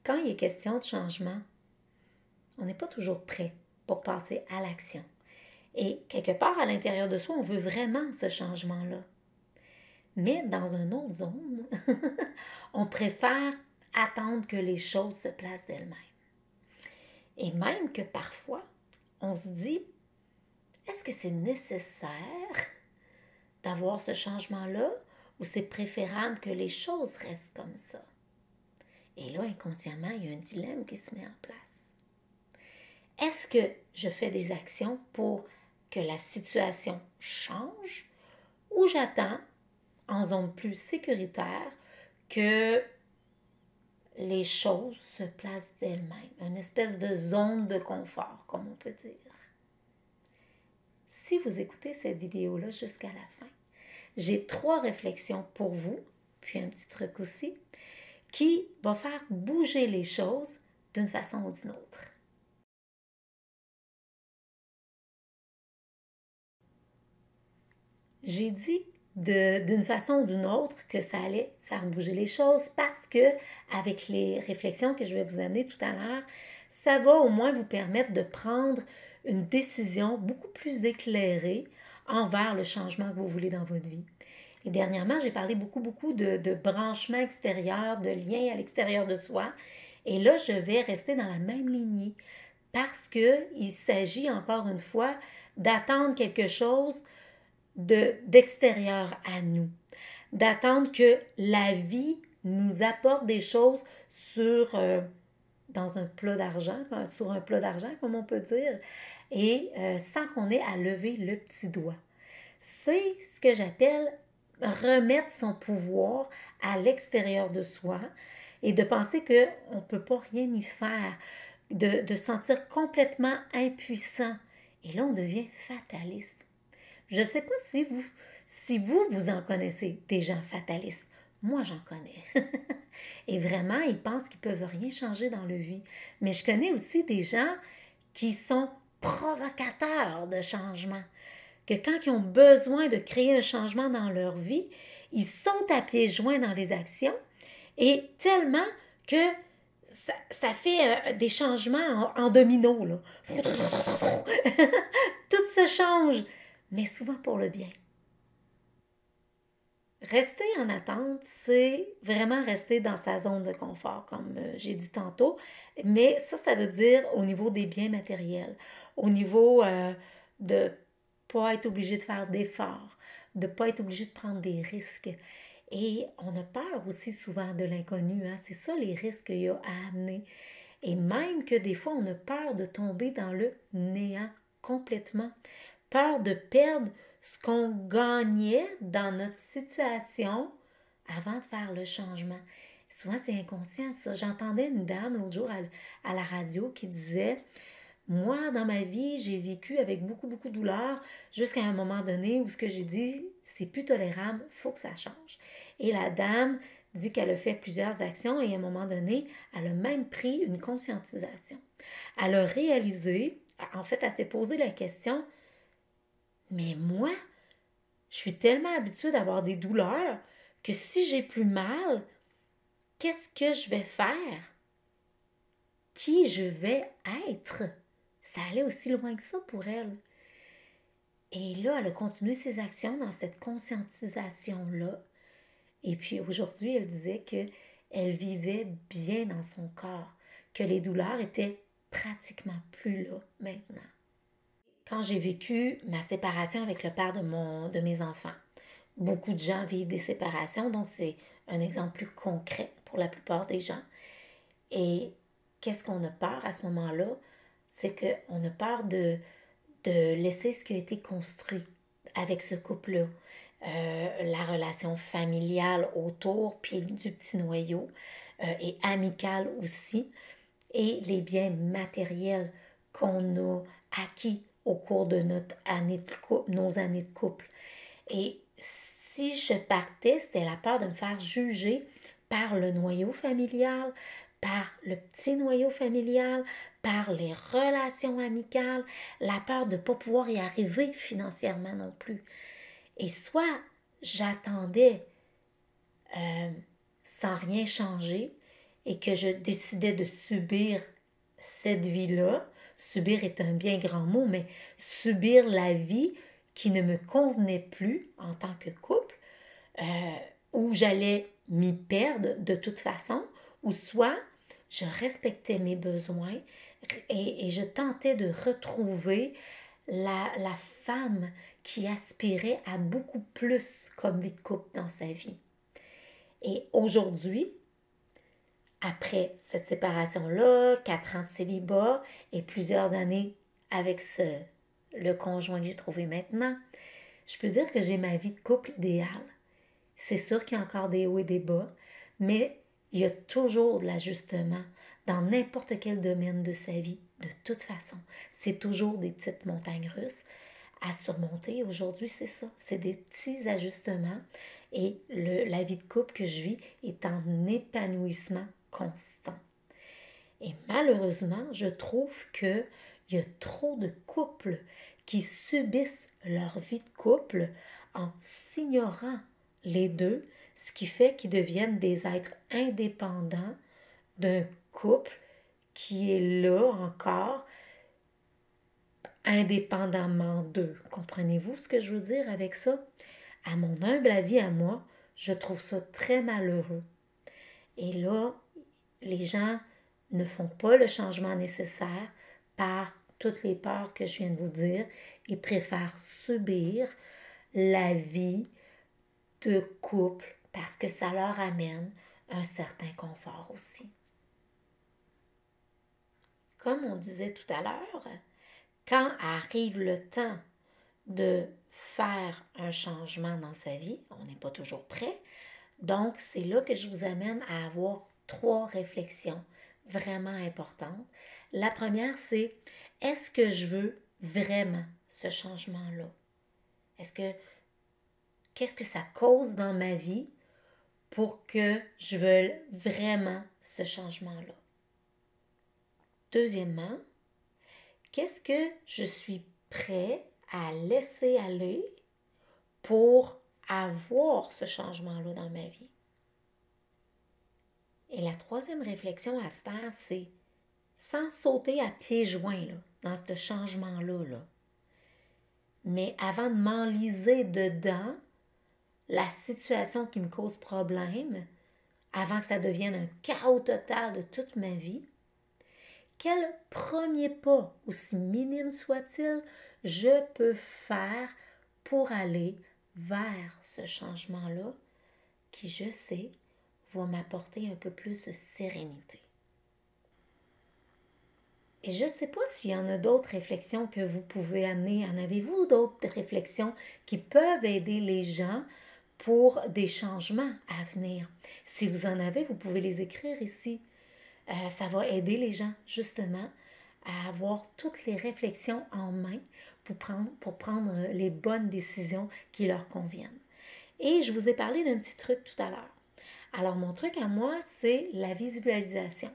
quand il est question de changement, on n'est pas toujours prêt pour passer à l'action. Et quelque part à l'intérieur de soi, on veut vraiment ce changement-là. Mais dans une autre zone, on préfère attendre que les choses se placent d'elles-mêmes. Et même que parfois, on se dit, est-ce que c'est nécessaire d'avoir ce changement-là ou c'est préférable que les choses restent comme ça? Et là, inconsciemment, il y a un dilemme qui se met en place. Est-ce que je fais des actions pour que la situation change ou j'attends, en zone plus sécuritaire, que les choses se placent d'elles-mêmes, une espèce de zone de confort, comme on peut dire. Si vous écoutez cette vidéo-là jusqu'à la fin, j'ai 3 réflexions pour vous, puis un petit truc aussi, qui va faire bouger les choses d'une façon ou d'une autre. J'ai dit d'une façon ou d'une autre que ça allait faire bouger les choses parce que, avec les réflexions que je vais vous amener tout à l'heure, ça va au moins vous permettre de prendre une décision beaucoup plus éclairée envers le changement que vous voulez dans votre vie. Et dernièrement, j'ai parlé beaucoup de branchements extérieurs, de liens à l'extérieur de soi. Et là, je vais rester dans la même lignée parce qu'il s'agit encore une fois d'attendre quelque chose d'extérieur à nous, d'attendre que la vie nous apporte des choses dans un plat d'argent, sur un plat d'argent, comme on peut dire, et sans qu'on ait à lever le petit doigt. C'est ce que j'appelle remettre son pouvoir à l'extérieur de soi et de penser qu'on ne peut pas rien y faire, de sentir complètement impuissant. Et là, on devient fataliste. Je ne sais pas si vous en connaissez des gens fatalistes. Moi, j'en connais. Et vraiment, ils pensent qu'ils ne peuvent rien changer dans leur vie. Mais je connais aussi des gens qui sont provocateurs de changement. Que quand ils ont besoin de créer un changement dans leur vie, ils sautent à pieds joints dans les actions et tellement que ça fait des changements en domino, là. Tout se change, mais souvent pour le bien. Rester en attente, c'est vraiment rester dans sa zone de confort, comme j'ai dit tantôt, mais ça veut dire au niveau des biens matériels, au niveau de ne pas être obligé de faire d'efforts, de ne pas être obligé de prendre des risques. Et on a peur aussi souvent de l'inconnu, hein? C'est ça les risques qu'il y a à amener. Et même que des fois, on a peur de tomber dans le néant complètement, peur de perdre ce qu'on gagnait dans notre situation avant de faire le changement. Souvent, c'est inconscient, ça. J'entendais une dame l'autre jour à la radio qui disait « Moi, dans ma vie, j'ai vécu avec beaucoup de douleur jusqu'à un moment donné où ce que j'ai dit, c'est plus tolérable, il faut que ça change. » Et la dame dit qu'elle a fait plusieurs actions et à un moment donné, elle a même pris une conscientisation. Elle a réalisé, en fait, elle s'est posé la question « Mais moi, je suis tellement habituée d'avoir des douleurs que si j'ai plus mal, qu'est-ce que je vais faire? Qui je vais être? » Ça allait aussi loin que ça pour elle. Et là, elle a continué ses actions dans cette conscientisation-là. Et puis aujourd'hui, elle disait qu'elle vivait bien dans son corps, que les douleurs étaient pratiquement plus là maintenant. Quand j'ai vécu ma séparation avec le père de mes enfants, beaucoup de gens vivent des séparations, donc c'est un exemple plus concret pour la plupart des gens. Et qu'est-ce qu'on a peur à ce moment-là? C'est qu'on a peur de laisser ce qui a été construit avec ce couple-là. La relation familiale autour, puis du petit noyau, et amicale aussi, et les biens matériels qu'on a acquis au cours de nos années de couple. Et si je partais, c'était la peur de me faire juger par le noyau familial, par le petit noyau familial, par les relations amicales, la peur de ne pas pouvoir y arriver financièrement non plus. Et soit j'attendais sans rien changer et que je décidais de subir cette vie-là, subir est un bien grand mot, mais subir la vie qui ne me convenait plus en tant que couple, où j'allais m'y perdre de toute façon, ou soit je respectais mes besoins et je tentais de retrouver la femme qui aspirait à beaucoup plus comme vie de couple dans sa vie. Et aujourd'hui, après cette séparation-là, 4 ans de célibat et plusieurs années avec le conjoint que j'ai trouvé maintenant, je peux dire que j'ai ma vie de couple idéale. C'est sûr qu'il y a encore des hauts et des bas, mais il y a toujours de l'ajustement dans n'importe quel domaine de sa vie, de toute façon. C'est toujours des petites montagnes russes à surmonter. Aujourd'hui, c'est ça. C'est des petits ajustements et la vie de couple que je vis est en épanouissement constant. Et malheureusement, je trouve qu'il y a trop de couples qui subissent leur vie de couple en s'ignorant les deux, ce qui fait qu'ils deviennent des êtres indépendants d'un couple qui est là encore indépendamment d'eux. Comprenez-vous ce que je veux dire avec ça? À mon humble avis, à moi, je trouve ça très malheureux. Et là, les gens ne font pas le changement nécessaire par toutes les peurs que je viens de vous dire et préfèrent subir la vie de couple parce que ça leur amène un certain confort aussi. Comme on disait tout à l'heure, quand arrive le temps de faire un changement dans sa vie, on n'est pas toujours prêt. Donc, c'est là que je vous amène à avoir 3 réflexions vraiment importantes. La première, c'est est-ce que je veux vraiment ce changement-là? Qu'est-ce que ça cause dans ma vie pour que je veuille vraiment ce changement-là? Deuxièmement, qu'est-ce que je suis prêt à laisser aller pour avoir ce changement-là dans ma vie? Et la troisième réflexion à se faire, c'est sans sauter à pieds joints là, dans ce changement-là, mais avant de m'enliser dedans la situation qui me cause problème, avant que ça devienne un chaos total de toute ma vie, quel premier pas, aussi minime soit-il, je peux faire pour aller vers ce changement-là qui, je sais, va m'apporter un peu plus de sérénité. Et je ne sais pas s'il y en a d'autres réflexions que vous pouvez amener. En avez-vous d'autres réflexions qui peuvent aider les gens pour des changements à venir? Si vous en avez, vous pouvez les écrire ici. Ça va aider les gens justement à avoir toutes les réflexions en main pour prendre les bonnes décisions qui leur conviennent. Et je vous ai parlé d'un petit truc tout à l'heure. Alors, mon truc à moi, c'est la visualisation.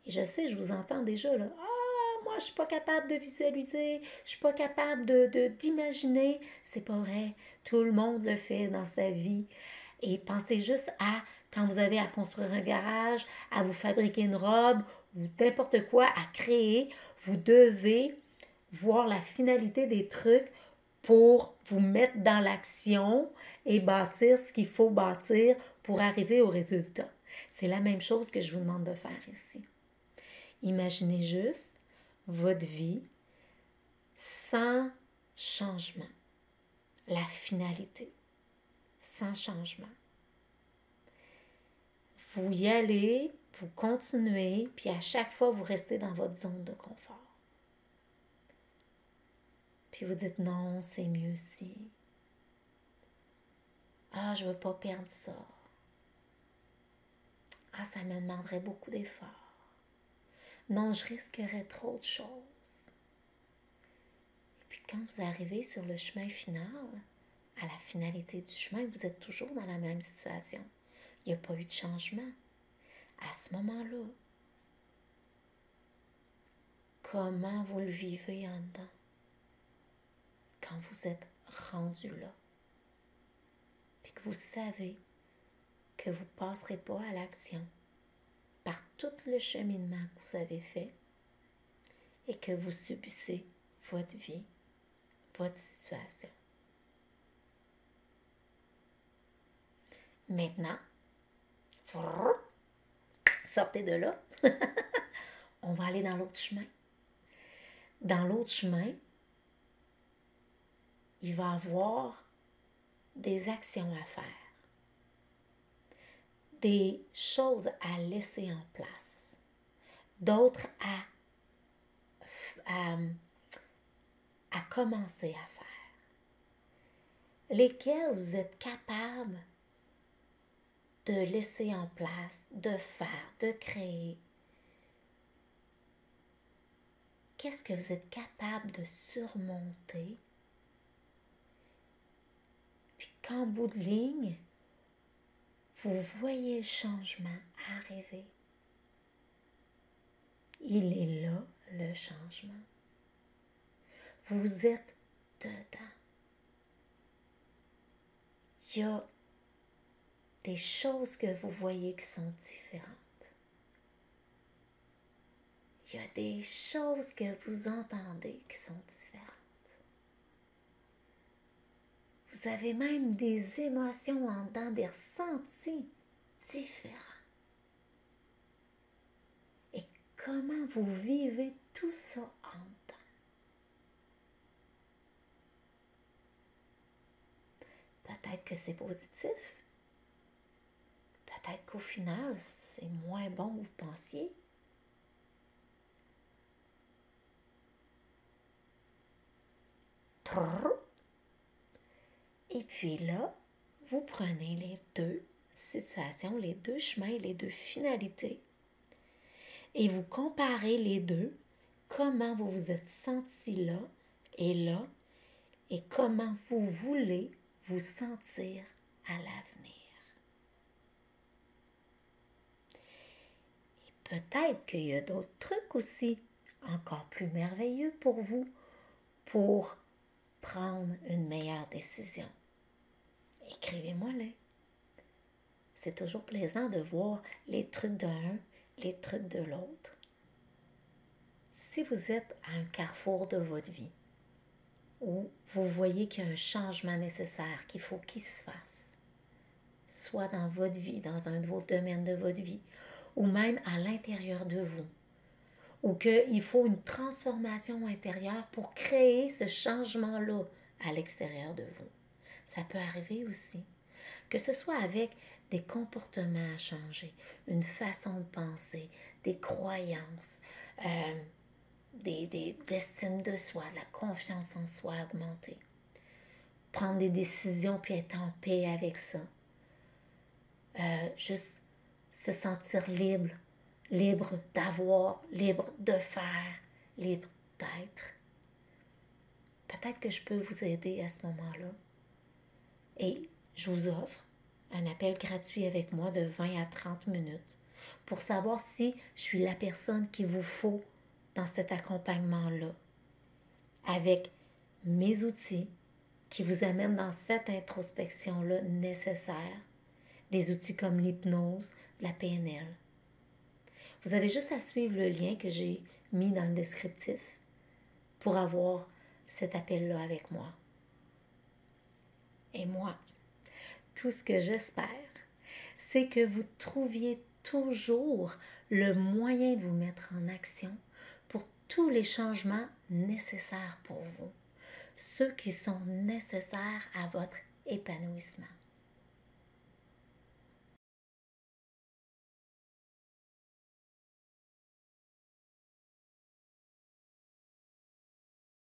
Et je sais, je vous entends déjà là. Ah, moi, je suis pas capable de visualiser, je suis pas capable d'imaginer. C'est pas vrai. Tout le monde le fait dans sa vie. Et pensez juste à quand vous avez à construire un garage, à vous fabriquer une robe ou n'importe quoi à créer, vous devez voir la finalité des trucs pour vous mettre dans l'action et bâtir ce qu'il faut bâtir pour arriver au résultat. C'est la même chose que je vous demande de faire ici. Imaginez juste votre vie sans changement. La finalité, sans changement. Vous y allez, vous continuez, puis à chaque fois, vous restez dans votre zone de confort. Puis vous dites non, c'est mieux si. Ah, je ne veux pas perdre ça. Ah, ça me demanderait beaucoup d'efforts. Non, je risquerais trop de choses. Et puis quand vous arrivez sur le chemin final, à la finalité du chemin, vous êtes toujours dans la même situation. Il n'y a pas eu de changement. À ce moment-là, comment vous le vivez en dedans quand vous êtes rendu là? Puis que vous savez que vous ne passerez pas à l'action par tout le cheminement que vous avez fait et que vous subissez votre vie, votre situation. Maintenant, sortez de là. On va aller dans l'autre chemin. Dans l'autre chemin, il va y avoir des actions à faire, des choses à laisser en place, d'autres à commencer à faire, lesquelles vous êtes capable de laisser en place, de faire, de créer. Qu'est-ce que vous êtes capable de surmonter? Puis qu'en bout de ligne, vous voyez le changement arriver. Il est là, le changement. Vous êtes dedans. Il y a des choses que vous voyez qui sont différentes. Il y a des choses que vous entendez qui sont différentes. Vous avez même des émotions en dedans, des ressentis différents. Et comment vous vivez tout ça en dedans? Peut-être que c'est positif. Peut-être qu'au final, c'est moins bon que vous pensiez. Et puis là, vous prenez les deux situations, les deux chemins, les deux finalités, et vous comparez les deux, comment vous vous êtes senti là, et comment vous voulez vous sentir à l'avenir. Et peut-être qu'il y a d'autres trucs aussi, encore plus merveilleux pour vous, pour prendre une meilleure décision. Écrivez-moi-les. C'est toujours plaisant de voir les trucs d'un, les trucs de l'autre. Si vous êtes à un carrefour de votre vie, où vous voyez qu'il y a un changement nécessaire, qu'il faut qu'il se fasse, soit dans votre vie, dans un de vos domaines de votre vie, ou même à l'intérieur de vous, ou qu'il faut une transformation intérieure pour créer ce changement-là à l'extérieur de vous. Ça peut arriver aussi, que ce soit avec des comportements à changer, une façon de penser, des croyances, de l'estime de soi, de la confiance en soi augmentée. Prendre des décisions puis être en paix avec ça. Juste se sentir libre, libre d'avoir, libre de faire, libre d'être. Peut-être que je peux vous aider à ce moment-là. Et je vous offre un appel gratuit avec moi de 20 à 30 minutes pour savoir si je suis la personne qu'il vous faut dans cet accompagnement-là, avec mes outils qui vous amènent dans cette introspection-là nécessaire, des outils comme l'hypnose, la PNL. Vous avez juste à suivre le lien que j'ai mis dans le descriptif pour avoir cet appel-là avec moi. Et moi, tout ce que j'espère, c'est que vous trouviez toujours le moyen de vous mettre en action pour tous les changements nécessaires pour vous, ceux qui sont nécessaires à votre épanouissement.